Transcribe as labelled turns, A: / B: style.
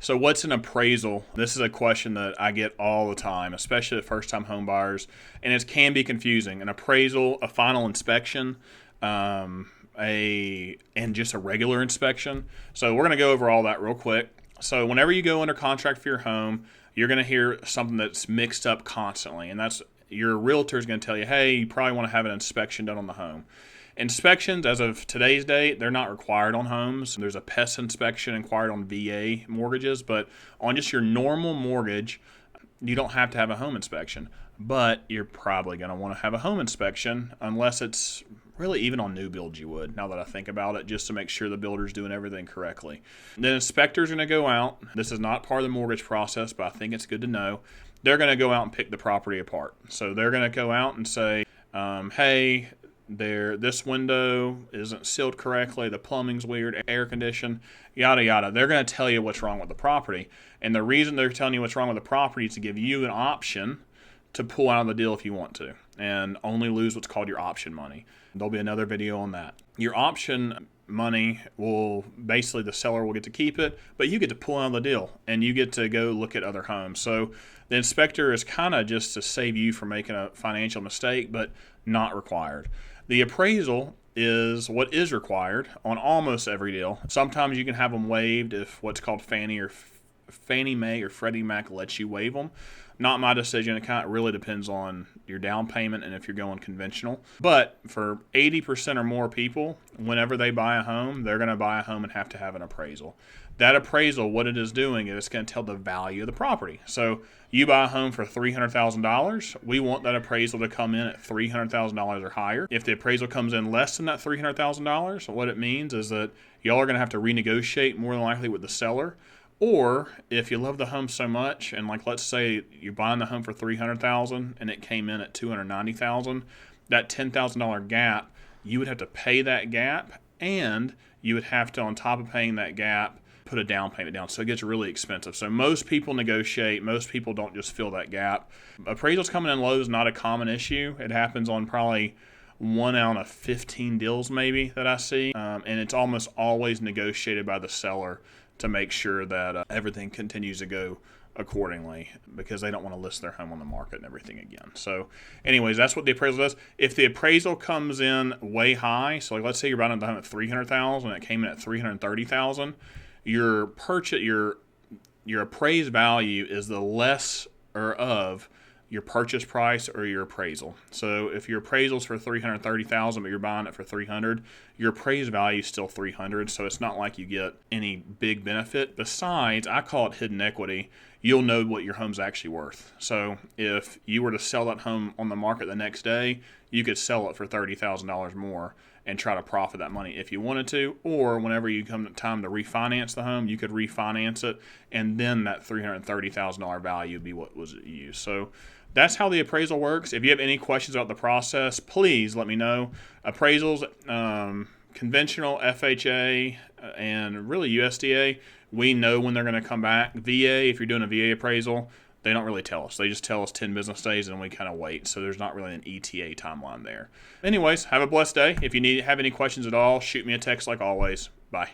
A: So what's an appraisal? This is a question that I get all the time, especially the first-time home buyers, and it can be confusing. An appraisal, a final inspection, and just a regular inspection. So we're going to go over all that real quick. So whenever you go under contract for your home, you're going to hear something that's mixed up constantly, and that's your realtor is going to tell you, hey, you probably want to have an inspection done on the home. Inspections, as of today's date, they're not required on homes. There's a pest inspection required on VA mortgages, but on just your normal mortgage, you don't have to have a home inspection. But you're probably going to want to have a home inspection unless it's really even on new builds you would, now that I think about it, just to make sure the builder's doing everything correctly. The inspector's going to go out. This is not part of the mortgage process, but I think it's good to know. They're going to go out and pick the property apart. So they're going to go out and say, hey, this window isn't sealed correctly, the plumbing's weird, air conditioned, yada yada. They're going to tell you what's wrong with the property. And the reason they're telling you what's wrong with the property is to give you an option to pull out of the deal if you want to, and only lose what's called your option money. There'll be another video on that. Your option money will basically, the seller will get to keep it, but you get to pull out of the deal and you get to go look at other homes. So the inspector is kind of just to save you from making a financial mistake, but not required. The appraisal is what is required on almost every deal. Sometimes you can have them waived if what's called Fannie Mae or Freddie Mac lets you waive them. Not my decision. It kind of really depends on your down payment and if you're going conventional. But for 80% or more people, whenever they buy a home, they're going to buy a home and have to have an appraisal. That appraisal, what it is doing is it's going to tell the value of the property. So you buy a home for $300,000. We want that appraisal to come in at $300,000 or higher. If the appraisal comes in less than that $300,000, what it means is that y'all are going to have to renegotiate more than likely with the seller. Or if you love the home so much, and like let's say you're buying the home for $300,000 and it came in at $290,000, that $10,000 gap, you would have to pay that gap, and you would have to, on top of paying that gap, put a down payment down. So it gets really expensive. So most people negotiate. Most people don't just fill that gap. Appraisals coming in low is not a common issue. It happens on probably 1 out of 15 deals maybe that I see, and it's almost always negotiated by the seller to make sure that everything continues to go accordingly, because they don't want to list their home on the market and everything again. So anyways, that's what the appraisal does. If the appraisal comes in way high, so like let's say you're buying the home at $300,000 and it came in at $330,000, your appraised value is the lesser of your purchase price or your appraisal. So if your appraisal's for $330,000 but you're buying it for $300,000, your appraised value is still $300,000. So it's not like you get any big benefit. Besides, I call it hidden equity. You'll know what your home's actually worth. So if you were to sell that home on the market the next day, you could sell it for $30,000 more and try to profit that money if you wanted to. Or whenever you come to time to refinance the home, you could refinance it, and then that $330,000 value would be what was used. So that's how the appraisal works. If you have any questions about the process, please let me know. Appraisals, conventional, FHA, and really USDA, we know when they're going to come back. VA, if you're doing a VA appraisal, they don't really tell us. They just tell us 10 business days and we kind of wait. So there's not really an ETA timeline there. Anyways, have a blessed day. If you have any questions at all, shoot me a text like always. Bye.